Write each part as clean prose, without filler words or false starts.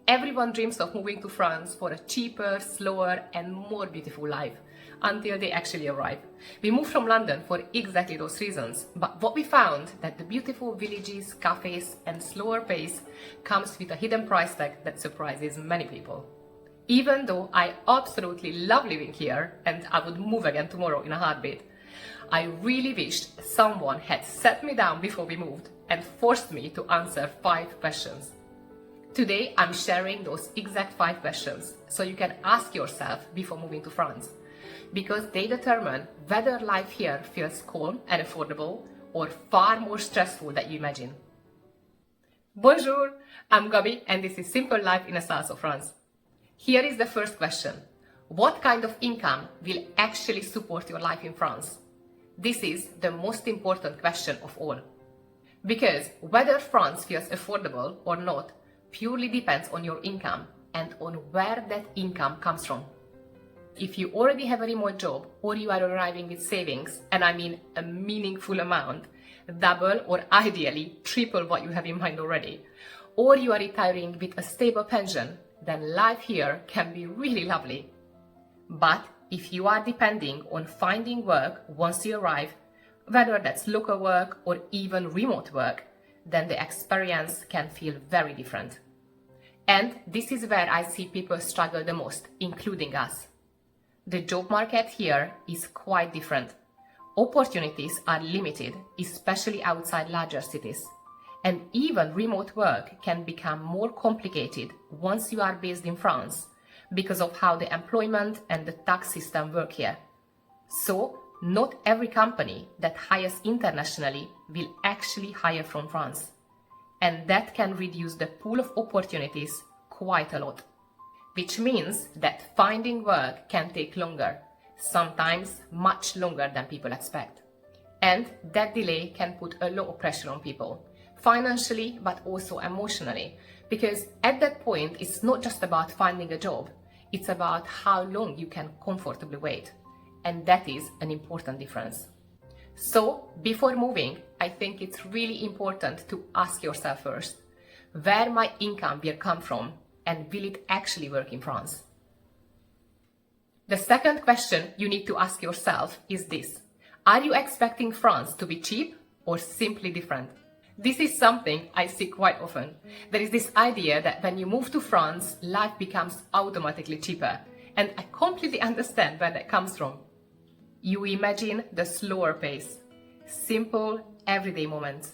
Everyone dreams of moving to France for a cheaper, slower and more beautiful life, until they actually arrive. We moved from London for exactly those reasons, but what we found that the beautiful villages, cafes and slower pace comes with a hidden price tag that surprises many people. Even though I absolutely love living here and I would move again tomorrow in a heartbeat, I really wished someone had sat me down before we moved and forced me to answer 5 questions. Today I'm sharing those exact 5 questions so you can ask yourself before moving to France, because they determine whether life here feels calm and affordable or far more stressful than you imagine. Bonjour, I'm Gabi and this is Simple Life in the South of France. Here is the first question. What kind of income will actually support your life in France? This is the most important question of all. Because whether France feels affordable or not purely depends on your income and on where that income comes from. If you already have a remote job or you are arriving with savings, and I mean a meaningful amount, double or ideally triple what you have in mind already, or you are retiring with a stable pension, then life here can be really lovely. But if you are depending on finding work once you arrive, whether that's local work or even remote work, then the experience can feel very different. And this is where I see people struggle the most, including us. The job market here is quite different. Opportunities are limited, especially outside larger cities. And even remote work can become more complicated once you are based in France because of how the employment and the tax system work here. So, not every company that hires internationally will actually hire from France. And that can reduce the pool of opportunities quite a lot. Which means that finding work can take longer, sometimes much longer than people expect. And that delay can put a lot of pressure on people, financially but also emotionally, because at that point it's not just about finding a job, it's about how long you can comfortably wait. And that is an important difference. So, before moving, I think it's really important to ask yourself first, where my income will come from and will it actually work in France? The second question you need to ask yourself is this. Are you expecting France to be cheap or simply different? This is something I see quite often. There is this idea that when you move to France, life becomes automatically cheaper. And I completely understand where that comes from. You imagine the slower pace, simple, everyday moments,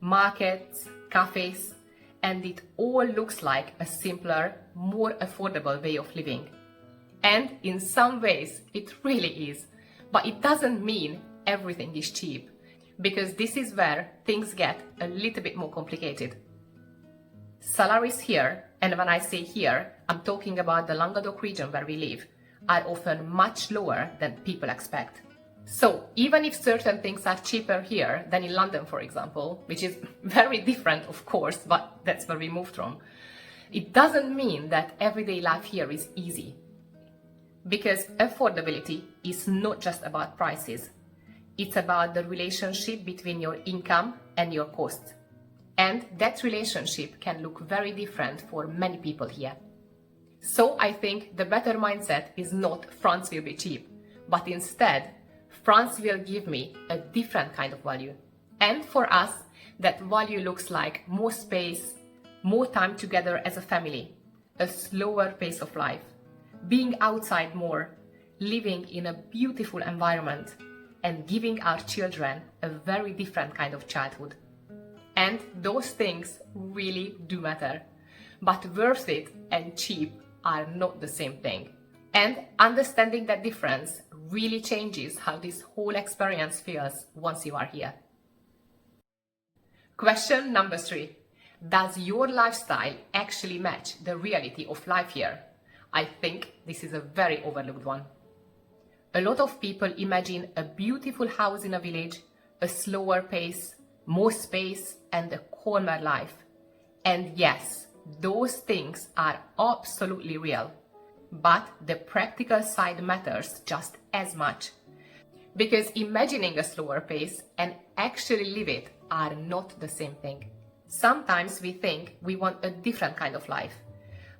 markets, cafes, and it all looks like a simpler, more affordable way of living. And in some ways, it really is. But it doesn't mean everything is cheap, because this is where things get a little bit more complicated. Salaries here, and when I say here, I'm talking about the Languedoc region where we live, are often much lower than people expect. So, even if certain things are cheaper here than in London, for example, which is very different, of course, but that's where we moved from, it doesn't mean that everyday life here is easy. Because affordability is not just about prices. It's about the relationship between your income and your costs. And that relationship can look very different for many people here. So I think the better mindset is not France will be cheap, but instead, France will give me a different kind of value. And for us, that value looks like more space, more time together as a family, a slower pace of life, being outside more, living in a beautiful environment, and giving our children a very different kind of childhood. And those things really do matter. But worth it and cheap are not the same thing. And understanding that difference really changes how this whole experience feels once you are here. Question number 3. Does your lifestyle actually match the reality of life here? I think this is a very overlooked one. A lot of people imagine a beautiful house in a village, a slower pace, more space, and a calmer life. And yes, those things are absolutely real. But the practical side matters just as much. Because imagining a slower pace and actually live it are not the same thing. Sometimes we think we want a different kind of life.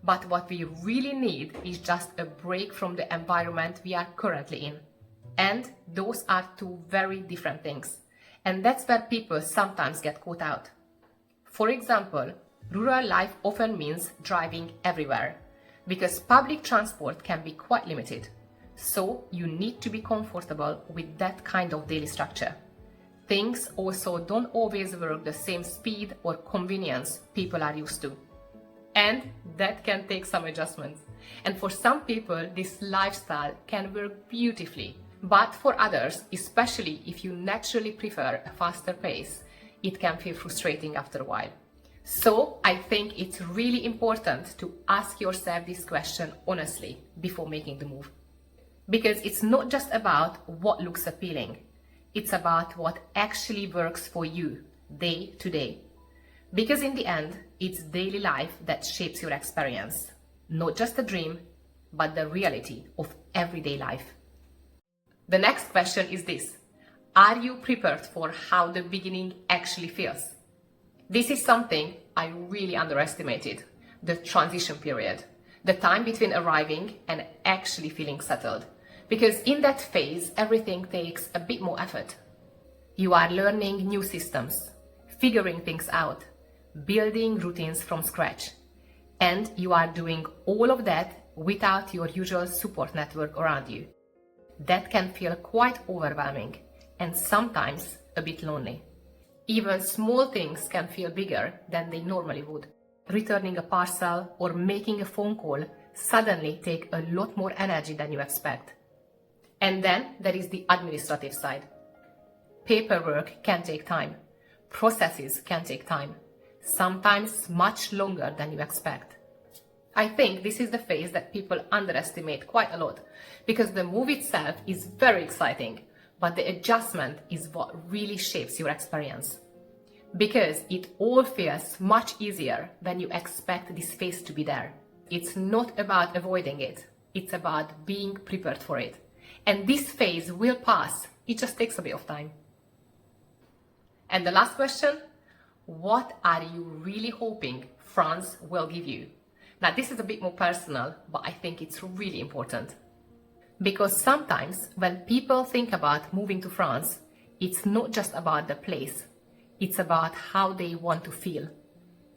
But what we really need is just a break from the environment we are currently in. And those are two very different things. And that's where people sometimes get caught out. For example, rural life often means driving everywhere, because public transport can be quite limited. So you need to be comfortable with that kind of daily structure. Things also don't always work the same speed or convenience people are used to. And that can take some adjustments. And for some people, this lifestyle can work beautifully. But for others, especially if you naturally prefer a faster pace, it can feel frustrating after a while. So I think it's really important to ask yourself this question honestly before making the move. Because it's not just about what looks appealing. It's about what actually works for you day to day. Because in the end, it's daily life that shapes your experience. Not just a dream, but the reality of everyday life. The next question is this: are you prepared for how the beginning actually feels? This is something I really underestimated, the transition period, the time between arriving and actually feeling settled. Because in that phase, everything takes a bit more effort. You are learning new systems, figuring things out, building routines from scratch. And you are doing all of that without your usual support network around you. That can feel quite overwhelming and sometimes a bit lonely. Even small things can feel bigger than they normally would. Returning a parcel or making a phone call suddenly take a lot more energy than you expect. And then there is the administrative side. Paperwork can take time. Processes can take time. Sometimes much longer than you expect. I think this is the phase that people underestimate quite a lot, because the move itself is very exciting, but the adjustment is what really shapes your experience. Because it all feels much easier when you expect this phase to be there. It's not about avoiding it, it's about being prepared for it. And this phase will pass, it just takes a bit of time. And the last question, what are you really hoping France will give you? Now this is a bit more personal, but I think it's really important. Because sometimes when people think about moving to France, it's not just about the place, it's about how they want to feel.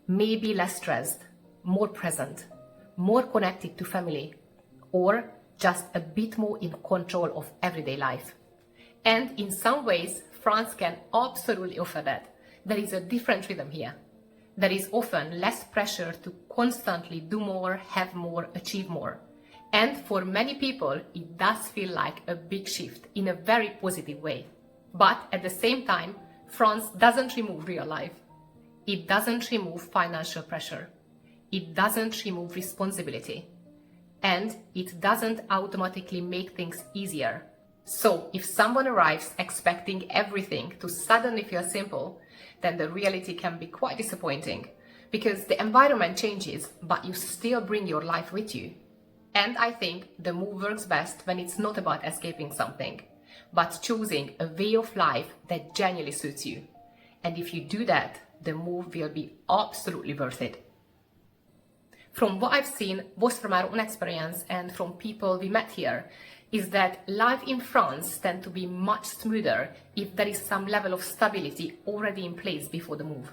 Maybe less stressed, more present, more connected to family, or just a bit more in control of everyday life. And in some ways, France can absolutely offer that. There is a different rhythm here. There is often less pressure to constantly do more, have more, achieve more. And for many people, it does feel like a big shift in a very positive way. But at the same time, France doesn't remove real life. It doesn't remove financial pressure. It doesn't remove responsibility. And it doesn't automatically make things easier. So if someone arrives expecting everything to suddenly feel simple, then the reality can be quite disappointing, because the environment changes, but you still bring your life with you. And I think the move works best when it's not about escaping something, but choosing a way of life that genuinely suits you. And if you do that, the move will be absolutely worth it. From what I've seen, both from our own experience and from people we met here, is that life in France tends to be much smoother if there is some level of stability already in place before the move.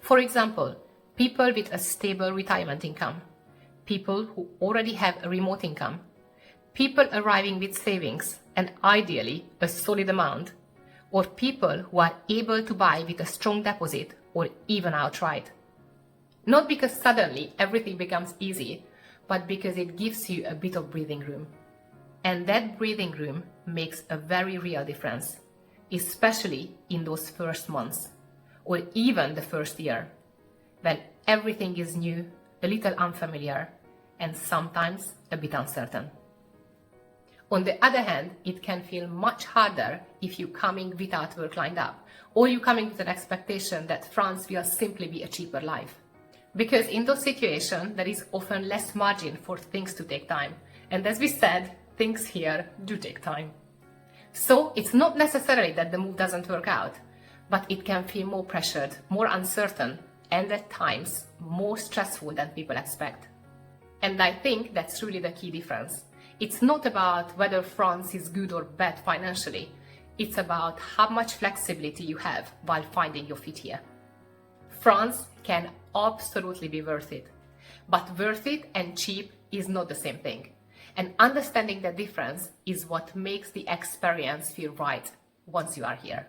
For example, people with a stable retirement income, people who already have a remote income, people arriving with savings and ideally a solid amount, or people who are able to buy with a strong deposit or even outright. Not because suddenly everything becomes easy, but because it gives you a bit of breathing room. And that breathing room makes a very real difference, especially in those first months, or even the first year, when everything is new, a little unfamiliar, and sometimes a bit uncertain. On the other hand, it can feel much harder if you're coming without work lined up, or you're coming with an expectation that France will simply be a cheaper life. Because in those situations, there is often less margin for things to take time. And as we said, things here do take time. So it's not necessarily that the move doesn't work out, but it can feel more pressured, more uncertain, and at times more stressful than people expect. And I think that's really the key difference. It's not about whether France is good or bad financially. It's about how much flexibility you have while finding your feet here. France can absolutely be worth it, but worth it and cheap is not the same thing. And understanding the difference is what makes the experience feel right once you are here.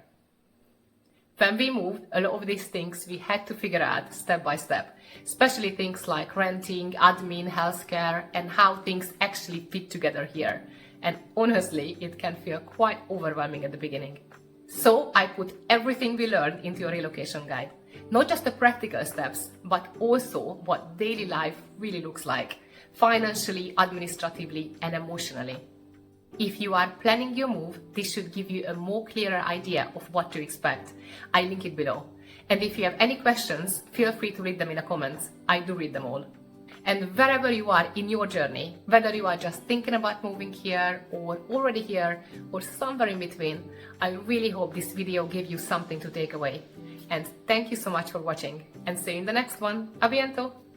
When we moved, a lot of these things we had to figure out step by step, especially things like renting, admin, healthcare, and how things actually fit together here. And honestly, it can feel quite overwhelming at the beginning. So I put everything we learned into a relocation guide. Not just the practical steps, but also what daily life really looks like, financially, administratively, and emotionally. If you are planning your move, this should give you a more clearer idea of what to expect. I link it below. And if you have any questions, feel free to read them in the comments. I do read them all. And wherever you are in your journey, whether you are just thinking about moving here or already here or somewhere in between, I really hope this video gave you something to take away. And thank you so much for watching, and see you in the next one. A bientôt!